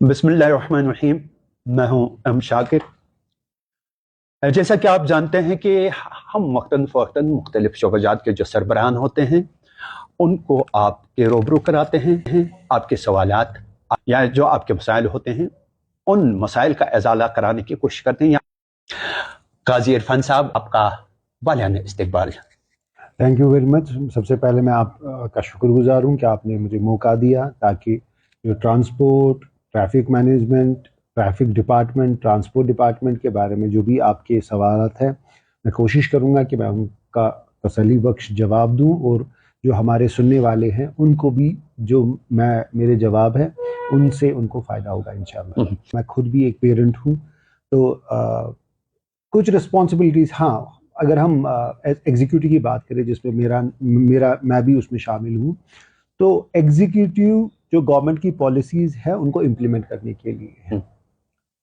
बिस्मिल्लाहिर्रहमानिर्रहीम। मैं हूं एम शाकिर। जैसा कि आप जानते हैं कि हम वक्तन फ़वक्तन मुख्तलिफ शोबजात के जो सरबराहान होते हैं उनको आपके रूबरू कराते हैं। आपके सवालात या जो आपके मसाइल होते हैं उन मसाइल का इजाला कराने की कोशिश करते हैं। काजी इरफान साहब, आपका वालियाना इस्तकबाल। Thank you very much. सबसे पहले मैं आपका शुक्रगुजार हूँ कि आपने मुझे मौका दिया ताकि जो transport, traffic management, traffic department, transport department के बारे में जो भी आपके सवालात हैं, मैं कोशिश करूँगा कि मैं उनका तसल्ली बख्श जवाब दूँ और जो हमारे सुनने वाले हैं उनको भी जो मेरे जवाब है उनसे उनको फ़ायदा होगा इंशाल्लाह। मैं खुद भी एक पेरेंट हूँ, तो कुछ रिस्पॉन्सिबिलिटीज़, हाँ, अगर हम एग्जीक्यूटिव की बात करें जिसमें मैं भी उसमें शामिल हूँ, तो एग्जीक्यूटिव जो गवर्नमेंट की पॉलिसीज़ है उनको इम्प्लीमेंट करने के लिए है,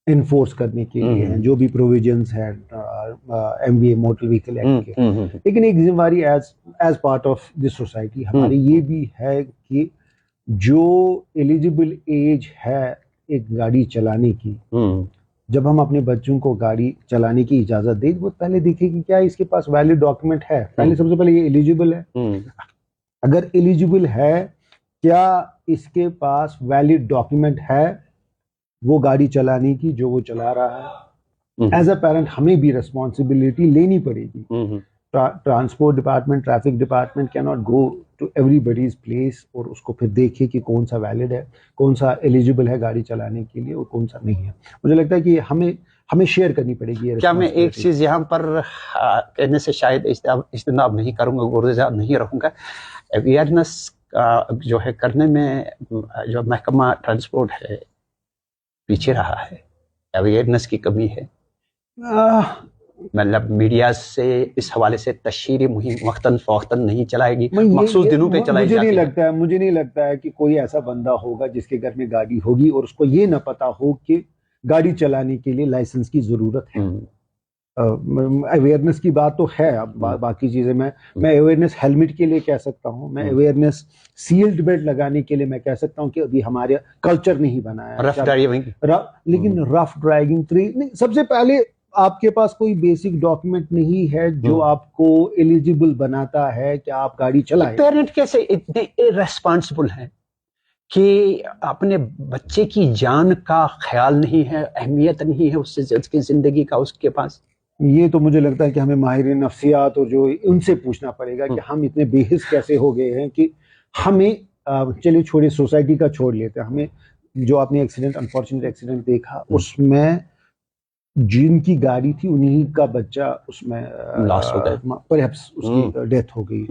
इन्फोर्स करने के लिए हैं, जो भी प्रोविजंस हैं MVA मोटर व्हीकल एक्ट के। लेकिन एक जिम्मेदारी as part of this society हमारी ये भी है कि जो एलिजिबल एज है एक गाड़ी चलाने की, जब हम अपने बच्चों को गाड़ी चलाने की इजाजत दें, वो पहले देखें कि क्या इसके पास वैलिड डॉक्यूमेंट है। पहले सबसे पहले ये एलिजिबल है। अगर एलिजिबल है, क्या इसके पास वैलिड डॉक्यूमेंट है वो गाड़ी चलाने की जो वो चला रहा है। एज अ पेरेंट हमें भी रिस्पॉन्सिबिलिटी लेनी पड़ेगी। Transport department, traffic department can not go to everybody's place और उसको फिर देखे कि कौन सा वैलिड है, कौन सा एलिजिबल है गाड़ी चलाने के लिए और कौन सा नहीं है। मुझे लगता है कि हमें शेयर करनी पड़ेगी। क्या मैं एक चीज़ यहाँ पर कहने से शायद इज्तिनाब नहीं करूँगा, गुरेज़ नहीं रहूँगा। अवेयरनेस जो है करने में जो महकमा ट्रांसपोर्ट है पीछे रहा है, अवेयरनेस की कमी है। मतलब मीडिया से इस हवाले से तशहीरी मुहिम वक्तन फ़वक्तन नहीं चलाएगी, मखसूस दिनों पे चलाई जाती है। मुझे नहीं लगता है कि कोई ऐसा बंदा होगा जिसके घर में गाड़ी होगी और उसको ये ना पता हो कि गाड़ी चलाने के लिए लाइसेंस की जरूरत है। अवेयरनेस की बात तो है। अब बाकी चीजें मैं अवेयरनेस हेलमेट के लिए कह सकता हूँ, मैं अवेयरनेस सील्ड बेल्ट लगाने के लिए मैं कह सकता हूँ कि अभी हमारे कल्चर नहीं बना है। रफ ड्राइविंग, लेकिन रफ ड्राइविंग सबसे पहले आपके पास कोई बेसिक डॉक्यूमेंट नहीं है जो आपको एलिजिबल बनाता है कि आप गाड़ी चलाएं। पेरेंट कैसे इतने इररेस्पॉन्सिबल हैं कि अपने बच्चे की जान का ख्याल नहीं है, अहमियत नहीं है उसकी जिंदगी का उसके पास। ये तो मुझे लगता है कि हमें माहिर नफ्सियात और जो उनसे पूछना पड़ेगा कि हम इतने बेहिस कैसे हो गए हैं कि हमें चलिए छोड़े, सोसाइटी का छोड़ लेते हैं। हमें जो आपने एक्सीडेंट, अनफॉर्चुनेट एक्सीडेंट देखा, उसमें जिनकी गाड़ी थी उन्हीं का बच्चा उसमें लॉस हो गया, परहैप्स उसकी डेथ हो गई।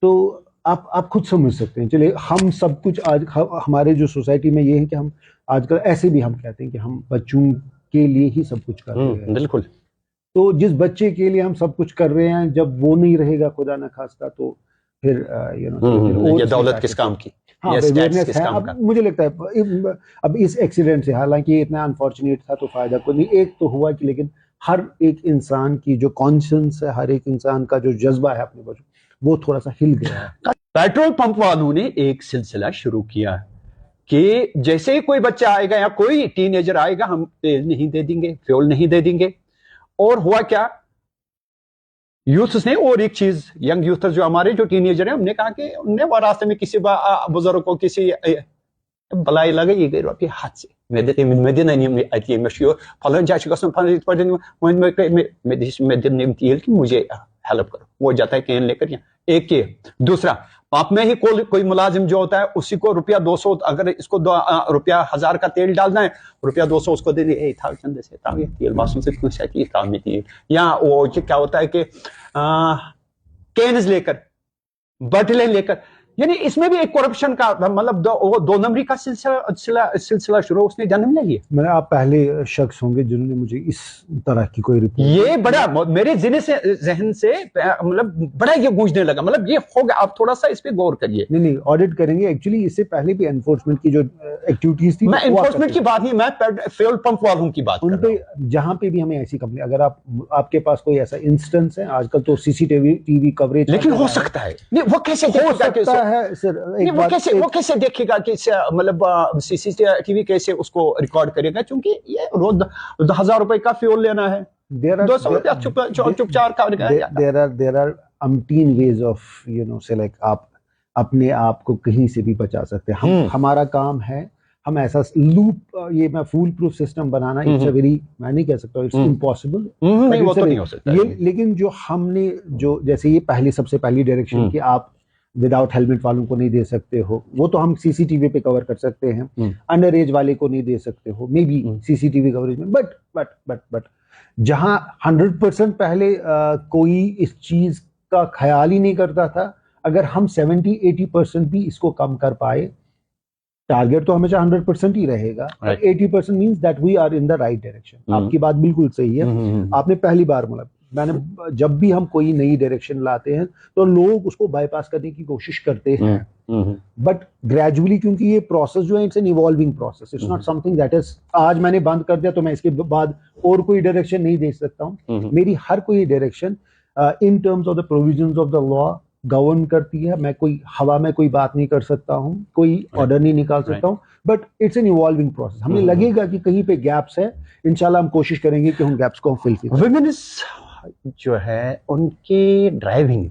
तो आप खुद समझ सकते हैं। चलिए, हम सब कुछ आज हमारे जो सोसाइटी में ये है कि हम आजकल ऐसे भी हम कहते हैं कि हम बच्चों के लिए ही सब कुछ कर रहे हैं। बिल्कुल। तो जिस बच्चे के लिए हम सब कुछ कर रहे हैं, जब वो नहीं रहेगा खुदा न खास्ता, तो फिर ये दौलत किस काम की। हाँ, अवेयरनेस है। अब मुझे लगता है अब इस एक्सीडेंट से, हालांकि इतना अनफॉर्चुनेट था तो फायदा कोई नहीं, एक तो हुआ कि, लेकिन हर एक इंसान की जो कॉन्शियंस है, हर एक इंसान का जो जज्बा है अपने बच्चों, वो थोड़ा सा हिल गया है। पेट्रोल पंप वालों ने एक सिलसिला शुरू किया कि जैसे ही कोई बच्चा आएगा या कोई टीनेजर आएगा, हम तेल नहीं दे देंगे, फ्यूल नहीं दे देंगे। और हुआ क्या, यूथ्स ने, और एक चीज, यंग यूथ जो हमारे जो टीनेजर हैं, हमने कहा कि उनने वो रास्ते में किसी बुजुर्ग को किसी बलाई लगाई गई आपके हाथ से, मुझे हेल्प करो। वो जाता है कैन लेकर, एक के दूसरा पंप में ही कोई मुलाजिम जो होता है उसी को ₹200, अगर इसको ₹1000 का तेल डालना है, ₹200 उसको दे दे, था चंदे से था ये तेल बासों से कुछ है काम में तेल। या वो क्या होता है कि कैन्स लेकर, बटलें लेकर, यानी इसमें भी एक करप्शन का मतलब दो नंबरी का सिलसिला शुरू उसने जन्म ले लिया। मैंने, आप पहले शख्स होंगे जिन्होंने मुझे इस तरह की कोई रिपोर्ट, ये बड़ा मेरे जहन से मतलब बड़ा ये गूंजने लगा, मतलब ये होगा। आप थोड़ा सा इस पे गौर करिए। नहीं, ऑडिट करेंगे। एक्चुअली इससे पहले भी एनफोर्समेंट की जो एक्टिविटीज थी, मैं एनफोर्समेंट की बात नहीं, मैं फ्यूल पंप वालों की बात कर रहा हूं। जहां पे भी हमें ऐसी कंपनी, अगर आपके पास कोई ऐसा इंस्टेंस है, आजकल तो CCTV कवरेज, लेकिन हो सकता है नहीं, वो कैसे हो सकता है? होता है सर, नहीं, वो कैसे देखेगा कि मतलब सीसीटीवी कैसे उसको रिकॉर्ड करेगा, क्योंकि ये रोज 1000 रुपए का फ्यूल लेना है, 200 रुपया चुपचाप there are umpteen ways of say like आप अपने आप को कहीं से भी बचा सकते हैं। हमारा काम है हम ऐसा लूप, ये मैं फूल प्रूफ सिस्टम बनाना, इट्स अ वेरी, मैं नहीं कह सकता इट्स इम्पॉसिबल, नहीं वो तो नहीं हो सकता ये, लेकिन जो हमने जो जैसे ये सबसे पहली डायरेक्शन कि आप विदाउट हेलमेट वालों को नहीं दे सकते हो, वो तो हम सीसीटीवी पे कवर कर सकते हैं, अंडर एज वाले को नहीं दे सकते हो मे बी सीसीटीवी कवरेज में, बट जहां 100% पहले कोई इस चीज का ख्याल ही नहीं करता था, अगर हम 70-80% भी इसको कम कर पाए, टारगेट तो हमेशा 100% ही रहेगा, 80% means that we are in the right direction. आपकी बात बिल्कुल सही है। आपने पहली बार बोला, मैंने जब भी हम कोई नई डायरेक्शन लाते हैं तो लोग उसको बाईपास करने की कोशिश करते हैं, बट ग्रेजुअली, क्योंकि ये प्रोसेस जो है it's an evolving process, it's not something that is आज मैंने बंद कर दिया तो मैं इसके बाद और कोई डायरेक्शन नहीं दे सकता हूँ। मेरी हर कोई direction in terms of the provisions of the law govern करती है। मैं कोई हवा में कोई बात नहीं कर सकता हूँ, कोई ऑर्डर नहीं निकाल सकता हूँ, but it's an evolving process. हमें लगेगा कि कहीं पे गैप्स है, इंशाल्लाह हम कोशिश करेंगे कि उन गैप्स को हम फिल करें। वुमेन्स जो है उनके ड्राइविंग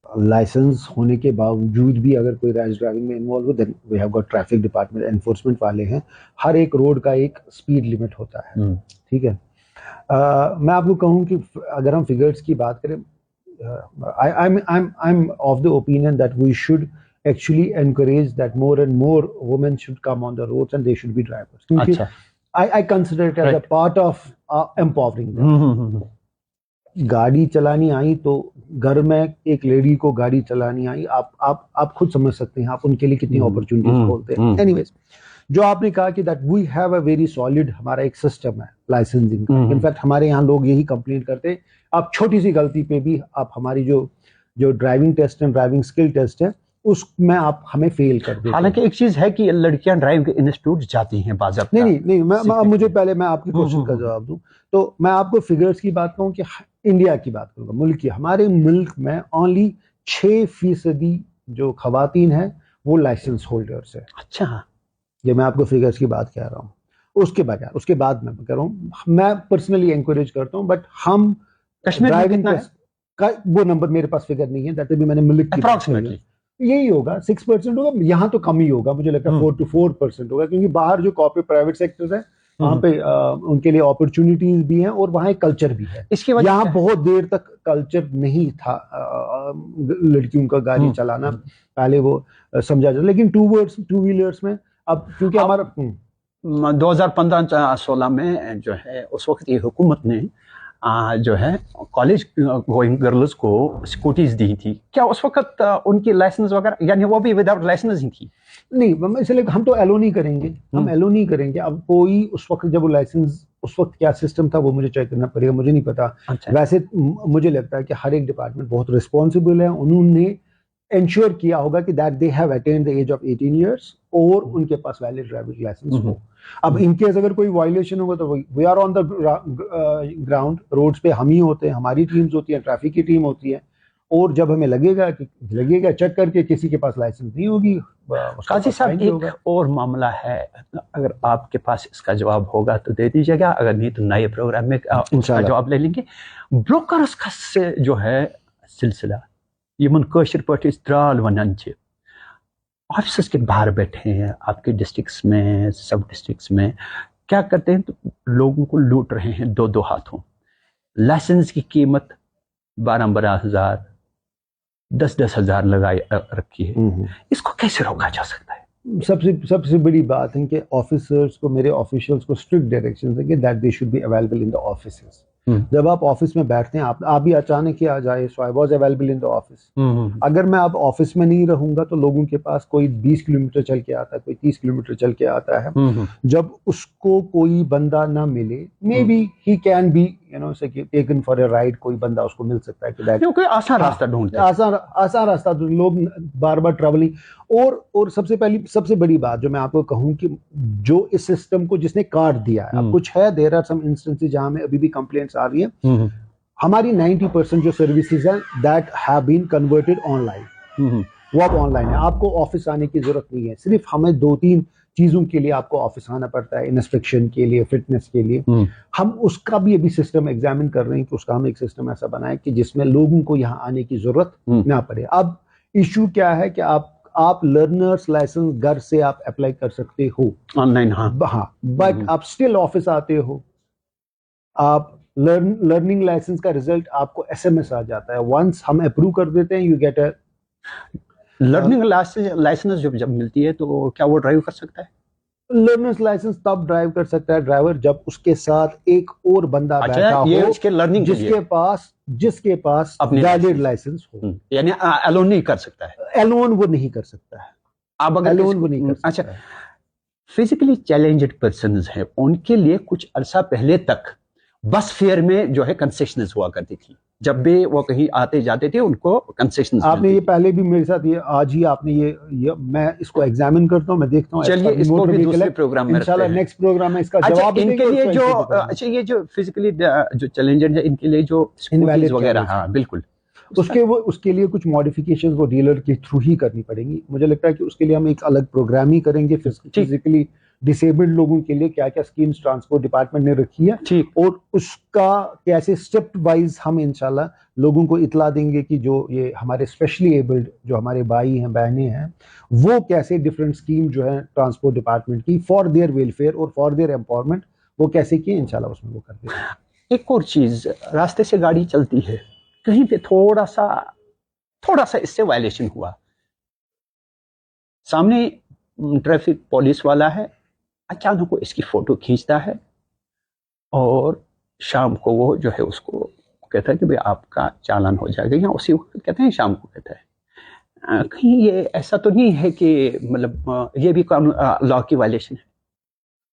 लाइसेंस होने के बावजूद भी अगर कोई रैश ड्राइविंग में इन्वॉल्व हो, then we have got traffic department, enforcement वाले हैं। हर एक रोड का एक स्पीड लिमिट होता है, ठीक है। मैं आपको कहूँ कि अगर हम फिगर्स की बात करें, I'm of the opinion that we should actually encourage that more and more women should come on the roads and they should be drivers. अच्छा, I consider it as a part of empowering them. गाड़ी चलानी आई तो घर में एक lady को गाड़ी चलानी आई, आप खुद समझ सकते हैं आप उनके लिए कितनी अपॉर्चुनिटीज खोलते हैं। एनीवेज, जो आपने कहा कि that we have a very solid हमारा एक सिस्टम है लाइसेंसिंग का। इनफैक्ट हमारे यहाँ लोग यही कंप्लेंट करते हैं, आप छोटी सी गलती पे भी आप हमारी जो ड्राइविंग टेस्ट है, ड्राइविंग स्किल टेस्ट है, उसमें आप हमें फेल कर देते हैं। हालांकि एक चीज है कि लड़कियां ड्राइविंग इंस्टीट्यूट जाती हैं बाज़ाब्ता। नहीं, मुझे पहले मैं आपके क्वेश्चन का जवाब दूं तो मैं आपको फिगर्स की बात कहूं कि इंडिया की बात करूंगा, मुल्क की। हमारे मुल्क में ओनली 6% जो खवातीन है वो लाइसेंस होल्डर्स है। अच्छा, ये मैं आपको फिगर्स की बात कह रहा हूँ। उसके बाद मैं कह रहा हूँ, मैं पर्सनली एनकरेज करता हूँ, बट हम कश्मीर में कितना है? वो नंबर मेरे पास फिगर नहीं है, दैट भी मैंने मुल्क की अप्रॉक्सीमेटली यही होगा, 6% होगा। यहाँ तो कम ही होगा, मुझे लगता है 4 to 4% होगा, क्योंकि बाहर जो कॉर्पोरेट प्राइवेट सेक्टर्स है वहाँ पे उनके लिए अपॉर्चुनिटीज भी हैं और वहाँ एक कल्चर भी है। इसकी वजह यहाँ बहुत देर तक कल्चर नहीं था लड़कियों का गाड़ी चलाना, पहले वो समझा जाता, लेकिन टू व्हीलर्स में अब क्योंकि हमारा 2015-16 में जो है उस वक्त ये हुकूमत ने जो है कॉलेज गोइंग गर्ल्स को स्कूटीज दी थी, क्या उस वक्त उनकी लाइसेंस वगैरह, यानी वो भी विदाउट लाइसेंस ही थी? नहीं, इसलिए हम तो एलो नहीं करेंगे, हम एलो नहीं करेंगे। अब कोई उस वक्त जब वो लाइसेंस, उस वक्त क्या सिस्टम था वो मुझे चेक करना पड़ेगा, मुझे नहीं पता। अच्छा। वैसे मुझे लगता है कि हर एक डिपार्टमेंट बहुत रिस्पॉन्सिबल है, उन्होंने इंश्योर किया होगा कि that they have attend the age of 18 years और उनके पास वैलिड ड्राइविंग लाइसेंस हो। अब इनकेस अगर कोई वायलेशन होगा तो we are on the ground, roads पे हम ही होते हैं, हमारी टीम्स होती है, ट्रैफिक की टीम होती है, और जब हमें लगेगा चेक करके किसी के पास लाइसेंस नहीं होगी। काजी साहब, एक और मामला है, अगर आपके पास इसका जवाब होगा तो दे दीजिएगा, अगर नहीं तो नए प्रोग्राम में इसका जवाब ले लेंगे। ब्रोकर्स का से जो है सिलसिला, यमन कशर पे द्राल वनान ऑफिस के बाहर बैठे हैं आपके डिस्ट्रिक्ट्स में, सब डिस्ट्रिक्ट्स में, क्या करते हैं तो लोगों को लूट रहे हैं 2-2 हाथों। लाइसेंस की कीमत 12-12 हज़ार, 10-10 हज़ार लगाई रखी है। इसको कैसे रोका जा सकता है? सबसे बड़ी बात है कि ऑफिसर्स को, मेरे ऑफिशियल्स को स्ट्रिक्ट डायरेक्शंस है कि that they should be available in the offices. जब आप ऑफिस में बैठते हैं, आप भी अचानक ही आ जाए, so I was available in the office. अगर मैं अब ऑफिस में नहीं रहूंगा तो लोगों के पास कोई 20 किलोमीटर चल के आता है, कोई 30 किलोमीटर चल के आता है। जब उसको कोई बंदा ना मिले, may be he can be taken for a ride, कोई बंदा उसको मिल सकता है कि कोई आसान रास्ता ढूंढते हैं, आसान रास्ता, तो लोग बार बार ट्रैवलिंग। और सबसे बड़ी बात जो मैं आपको कहूँ कि जो इस सिस्टम को जिसने काट दिया है, अब कुछ है, देयर आर सम इंस्टेंसेस जहां में अभी भी कंप्लेंट्स आ रही है। हमारी 90% जो सर्विसेज हैं that have been converted online. वो अब ऑनलाइन है। आपको ऑफिस आने की जरूरत नहीं है, सिर्फ हमें 2-3 चीजों के लिए आपको ऑफिस आना पड़ता है, इंस्पेक्शन के लिए, फिटनेस के लिए। हम उसका भी अभी सिस्टम एग्जामिन कर रहे हैं कि उसका हम एक सिस्टम ऐसा बनाए कि जिसमें लोगों को यहाँ आने की जरूरत ना पड़े। अब इशू क्या है कि आप लर्नर्स लाइसेंस घर से आप अप्लाई कर सकते हो ऑनलाइन, हाँ हाँ, बट आप स्टिल ऑफिस आते हो, आप लर्निंग लाइसेंस का रिजल्ट आपको एसएमएस आ जाता है, वंस हम अप्रूव कर देते हैं, you get a learning license जब मिलती है तो क्या वो ड्राइव कर सकता है? लर्नर्स लाइसेंस तब ड्राइव कर सकता है ड्राइवर जब उसके साथ एक और बंदा बैठा ये हो उसके लर्निंग जिसके पास अपने वैलिड लाइसेंस हो। यानी अलोन नहीं कर सकता है, एलोन वो नहीं कर सकता है, आप अगर एलोन वो नहीं कर सकता अच्छा, है। फिजिकली चैलेंज्ड पर्सन्स हैं, उनके लिए कुछ अरसा पहले तक बस फेयर में जो है कंसेशंस हुआ करती थी, जब भी वो कहीं आते जाते थे उनको कंसेशंस। आपने ये पहले भी मेरे साथ, ये आज ही आपने ये मैं इसको एग्जामिन करता हूँ, मैं देखता हूँ। चलिए इसको भी दूसरे प्रोग्राम में इंशाल्लाह नेक्स्ट प्रोग्राम में इसका अच्छा, जवाब इनके लिए जो अच्छा ये जो फिजिकली जो चैलेंजर है इनके लिए जो स्कूटीज वगैरह, हाँ बिल्कुल, उसके लिए कुछ मॉडिफिकेशंस वो डीलर के थ्रू ही करनी पड़ेंगी। मुझे लगता है कि उसके लिए हम एक अलग प्रोग्राम ही करेंगे फिजिकली डिसेबल्ड लोगों के लिए, क्या क्या स्कीम्स ट्रांसपोर्ट डिपार्टमेंट ने रखी है, ठीक, और उसका कैसे स्टेप वाइज हम इंशाल्लाह लोगों को इतला देंगे कि जो ये हमारे स्पेशली एबल्ड जो हमारे भाई हैं बहनें हैं, वो कैसे डिफरेंट स्कीम जो है ट्रांसपोर्ट डिपार्टमेंट की फॉर देयर वेलफेयर और फॉर देयर एम्पावरमेंट, वो कैसे किए इंशाल्लाह उसमें वो कर देंगे। एक और चीज, रास्ते से गाड़ी चलती है, कहीं पे थोड़ा सा इससे वायलेशन हुआ, सामने ट्रैफिक पुलिस वाला है, अचानक को इसकी फोटो खींचता है और शाम को वो जो है उसको कहता है कि भाई आपका चालान हो जाएगा, या उसी वक्त कहते हैं शाम को कहता है। कहीं ये ऐसा तो नहीं है कि मतलब ये भी लॉ की वायलेशन है?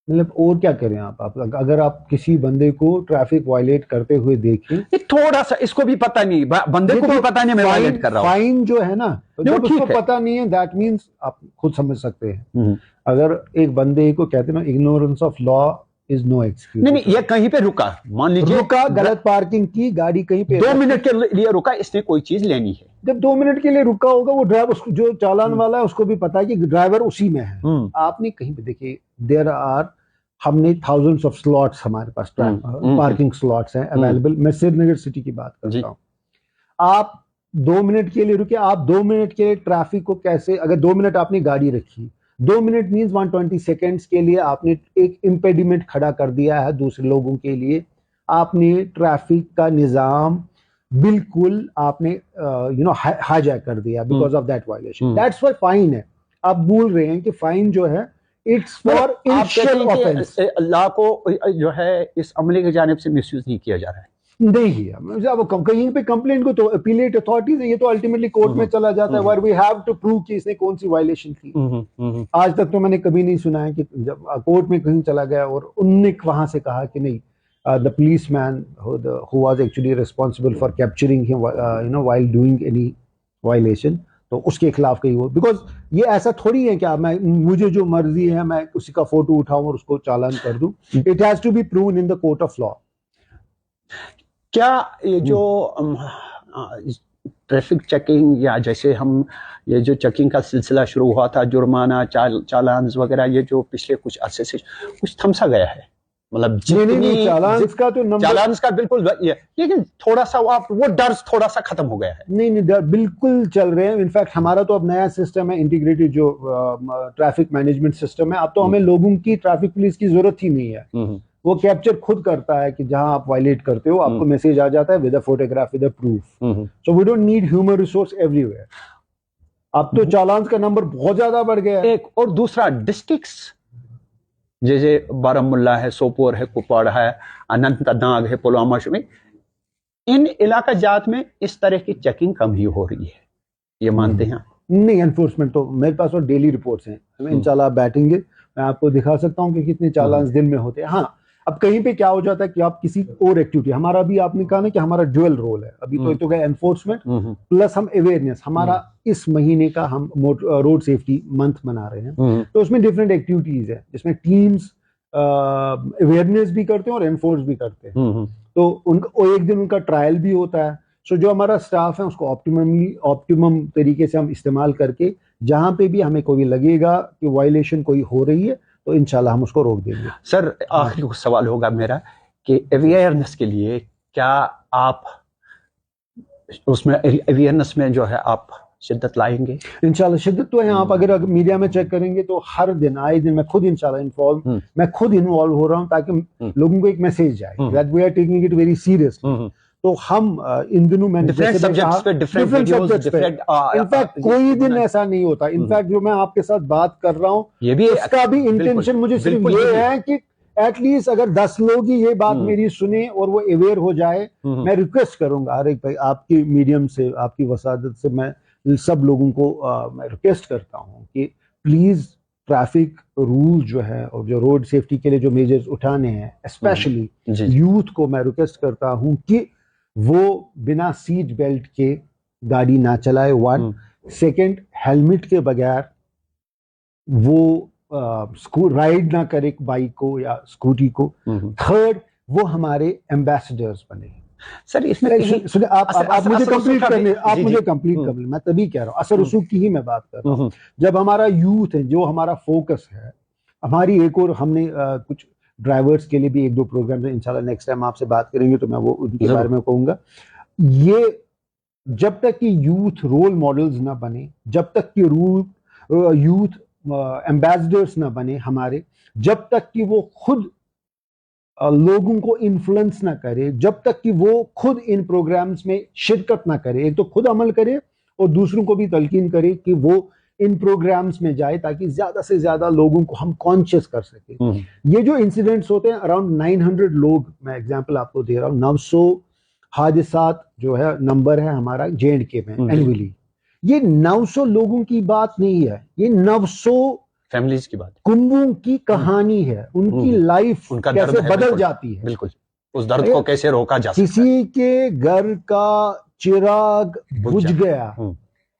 मतलब और क्या करें आप अगर आप किसी बंदे को ट्रैफिक वायलेट करते हुए देखें, थोड़ा सा इसको भी पता नहीं, बंदे को भी पता नहीं मैं वायलेट कर रहा हूं, फाइन जो है ना, जब उसको पता नहीं है, दैट मींस आप खुद समझ सकते हैं। अगर एक बंदे को कहते हैं ना, ignorance of law is no excuse. नहीं, ये कहीं पे रुका, मान लीजिए रुका, गलत पार्किंग की, गाड़ी कहीं पे 2 मिनट के लिए रुका, इसने कोई चीज लेनी है, जब 2 मिनट के लिए रुका होगा, वो ड्राइवर जो चालान वाला है उसको भी पता है कि ड्राइवर उसी में है। आपने कहीं पे देखिए, देयर आर, हमने थाउजेंड्स ऑफ स्लॉट्स हमारे पास पार्किंग स्लॉट्स हैं अवेलेबल। मैं श्रीनगर सिटी की बात करता हूँ। आप 2 मिनट के लिए रुके, आप 2 मिनट के लिए ट्रैफिक को कैसे, अगर 2 मिनट आपने गाड़ी रखी, 2 मिनट मींस 120 सेकेंड्स के लिए आपने एक इम्पेडिमेंट खड़ा कर दिया है दूसरे लोगों के लिए। आपने ट्रैफिक का निजाम बिल्कुल आपने हाईजैक कर दिया because of that violation. That's why fine है। आप भूल रहे हैं कि फाइन जो है it's for initial offence. Law को जो है इस अमले की जानिब से मिसयूज नहीं किया जा रहा है, नहीं किया। अब कहीं पे कंप्लेंट को तो अपीलेट अथॉरिटीज है, ये तो अल्टीमेटली कोर्ट में चला जाता है, where we have to prove कि इसने कौन सी वायलेशन की। आज तक तो मैंने कभी नहीं सुना है कि जब कोर्ट में कहीं चला गया और उनने वहां से कहा कि नहीं, the policeman who was actually responsible for capturing him while doing any violation, तो उसके खिलाफ कहीं वो, बिकॉज ये ऐसा थोड़ी है कि मैं मुझे जो मर्जी है मैं उसी का फोटो उठाऊं और उसको चालान कर दूं। It has to be proven in the court of law. क्या ये जो ट्रैफिक चेकिंग, या जैसे हम ये जो चेकिंग का सिलसिला शुरू हुआ था, जुर्माना चालान वगैरह, ये जो पिछले कुछ अरसे से कुछ थमसा गया है, मतलब चालान्स का तो नंबर, चालान्स का बिल्कुल, लेकिन थोड़ा सा वो डर थोड़ा सा खत्म हो गया है। नहीं डर बिल्कुल चल रहे हैं। इनफैक्ट हमारा तो अब नया सिस्टम है, इंटीग्रेटेड जो ट्रैफिक मैनेजमेंट सिस्टम है। अब तो हमें लोगों की ट्रैफिक पुलिस की जरूरत ही नहीं है, वो कैप्चर खुद करता है कि जहां आप वायलेट करते हो आपको मैसेज आ जाता है with a photograph, with a proof. So we don't need human resource everywhere. अब तो चालान्स का नंबर बहुत ज्यादा बढ़ गया है। एक और दूसरा, डिस्ट्रिक्ट्स जैसे बारामुल्ला है, सोपोर है, कुपवाड़ा है, अनंतनाग है, पुलवामा में, इन इलाका जात में इस तरह की चेकिंग कम ही हो रही है, ये मानते हैं? नहीं, एनफोर्समेंट तो मेरे पास और डेली रिपोर्ट्स हैं, इंशाल्लाह बैठेंगे, मैं आपको दिखा सकता हूँ कि कितने चालान दिन में होते हैं। हाँ, अब कहीं पे क्या हो जाता है कि आप किसी और एक्टिविटी, हमारा भी आपने कहा ना कि हमारा ड्यूअल रोल है, अभी तो गया एनफोर्समेंट प्लस हम अवेयरनेस, हमारा इस महीने का हम रोड सेफ्टी मंथ मना रहे हैं, तो उसमें डिफरेंट एक्टिविटीज है जिसमें टीम्स अवेयरनेस भी करते हैं और एनफोर्स भी करते हैं। तो उनका एक दिन उनका ट्रायल भी होता है। सो जो हमारा स्टाफ है उसको ऑप्टिमम तरीके से हम इस्तेमाल करके जहां पे भी हमें कोई लगेगा कि वायलेशन कोई हो रही है तो इंशाल्लाह हम उसको रोक देंगे। सर आखिरी सवाल होगा मेरा कि अवेयरनेस के लिए क्या आप उसमें अवेयरनेस में जो है आप शिद्दत लाएंगे? इंशाल्लाह शिद्दत तो है। आप अगर मीडिया में चेक करेंगे तो हर दिन आए दिन मैं खुद इंशाल्लाह मैं खुद इन्वॉल्व हो रहा हूँ ताकि लोगों को एक मैसेज जाए that we are taking it very seriously. तो हम इन दिनों में डिफरेंट सब्जेक्ट्स पे डिफरेंट वीडियोस डिफरेंट इनफैक्ट कोई दिन ऐसा नहीं होता। इनफैक्ट जो मैं आपके साथ बात कर रहा हूँ ये भी उसका भी इंटेंशन मुझे सिर्फ ये है कि एटलीस्ट अगर 10 लोग ही ये बात मेरी सुने और वो अवेयर हो जाए। मैं रिक्वेस्ट करूंगा हर एक भाई आपकी मीडियम से आपकी वसादत से मैं सब लोगों को मैं रिक्वेस्ट करता हूँ कि प्लीज ट्रैफिक रूल जो है और जो रोड सेफ्टी के लिए जो मेजर्स उठाने हैं स्पेशली यूथ को मैं रिक्वेस्ट करता हूँ कि वो बिना सीट बेल्ट के गाड़ी ना चलाए। 1 सेकंड हेलमेट के बगैर वो राइड ना करे बाइक को या स्कूटी को। थर्ड वो हमारे एम्बेसडर्स बने। सर इसमें आप मुझे कंप्लीट करने आप मुझे कंप्लीट कर ले। मैं तभी कह रहा हूँ असर रसूख की ही मैं बात कर रहा हूँ। जब हमारा यूथ है जो हमारा फोकस है हमारी एक और हमने कुछ ड्राइवर्स के लिए भी 1-2 प्रोग्राम है इंशाल्लाह नेक्स्ट टाइम आपसे बात करेंगे तो मैं वो उनके बारे में कहूंगा। ये जब तक कि यूथ रोल मॉडल्स ना बने जब तक कि यूथ एम्बेसडर्स ना बने हमारे जब तक कि वो खुद लोगों को इन्फ्लुएंस ना करे जब तक कि वो खुद इन प्रोग्राम्स में शिरकत ना करे एक तो खुद अमल करे और दूसरों को भी तलकीन करे कि वो इन प्रोग्राम्स में जाए ताकि ज्यादा से ज्यादा लोगों को हम कॉन्शियस कर सके। ये जो इंसिडेंट्स होते हैं अराउंड 900 लोग मैं एग्जांपल आपको दे रहा हूँ 900 हादसात जो है नंबर है हमारा J&K में एनुअली। ये 900 लोगों की बात नहीं है ये 900 फैमिलीज की बात कुंबों की कहानी है। उनकी लाइफ कैसे बदल जाती है। बिल्कुल उस दर्द को कैसे रोका जा सकता है। किसी के घर का चिराग बुझ गया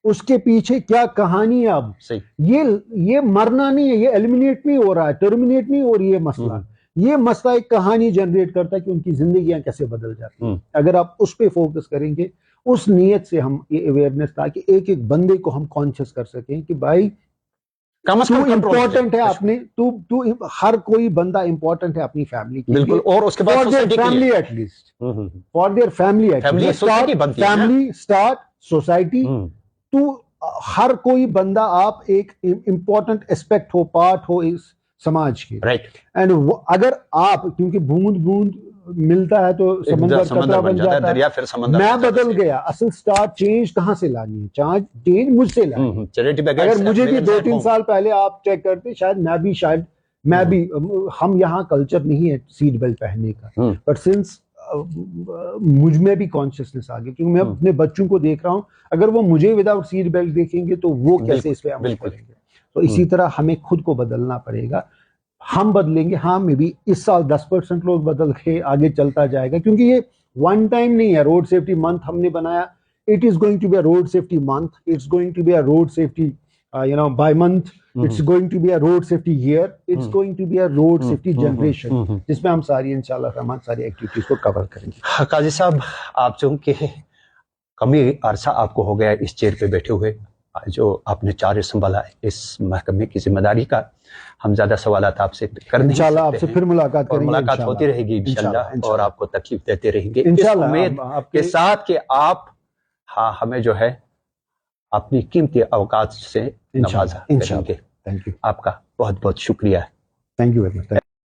उसके पीछे क्या कहानी है। अब ये मरना नहीं है ये एलिमिनेट नहीं हो रहा है टर्मिनेट नहीं हो रही है मसला। ये मसला एक कहानी जनरेट करता है कि उनकी जिंदगियां कैसे बदल जाती हैं। अगर आप उस पर फोकस करेंगे उस नीयत से हम ये अवेयरनेस ताकि एक एक बंदे को हम कॉन्शियस कर सकें कि भाई तू इम्पोर्टेंट है अपने तू हर कोई बंदा इम्पोर्टेंट है अपनी फैमिली के बिल्कुल और उसके बाद for their family at least for their family at least family start society. तू हर कोई बंदा आप एक इम्पोर्टेंट एस्पेक्ट हो पार्ट हो इस समाज के राइट। एंड अगर आप क्योंकि बूंद बूंद मिलता है तो समंदर कतरा बन जाता है दरिया फिर समंदर मैं बदल गया। असल स्टार्ट चेंज कहां से लानी है चेंज मुझसे लानी है। अगर मुझे भी 2-3 साल पहले आप चेक करते शायद मैं भी हम यहाँ कल्चर नहीं है सीट बेल्ट पहनने का बट सिंस मुझ में भी कॉन्शियसनेस आ गई क्योंकि मैं अपने बच्चों को देख रहा हूँ अगर वो मुझे विदाउट सीट बेल्ट देखेंगे तो वो कैसे इस पे अमल करेंगे। तो इसी तरह हमें खुद को बदलना पड़ेगा। हम बदलेंगे हाँ मे बी इस साल 10% लोग बदल के आगे चलता जाएगा क्योंकि ये वन टाइम नहीं है। रोड सेफ्टी मंथ हमने बनाया it is going to be a road safety month it's going to be a road safety by month it's going to be a road safety year it's going to be a road safety generation जिसमें हम सारी इंशाल्लाह रहमान सारी activities को cover करेंगे। काजी साहब आप चूंकि कमी अरसा आपको हो गया इस चेयर पे बैठे हुए जो आपने चार्ज संभाला इस महकमे की जिम्मेदारी का हम ज्यादा सवालात आपसे कर नहीं इंशाल्लाह आपसे फिर मुलाकात करेंगे मुलाकात होती रहेगी इंशाल्लाह और आपको तकलीफ देते रहेंगे इंशाल्लाह उम्मीद के साथ कि आप हाँ हमें जो है अपनी कीमती अवकाश से नवाजा करेंगे। थैंक यू आपका बहुत बहुत शुक्रिया। Thank you very much.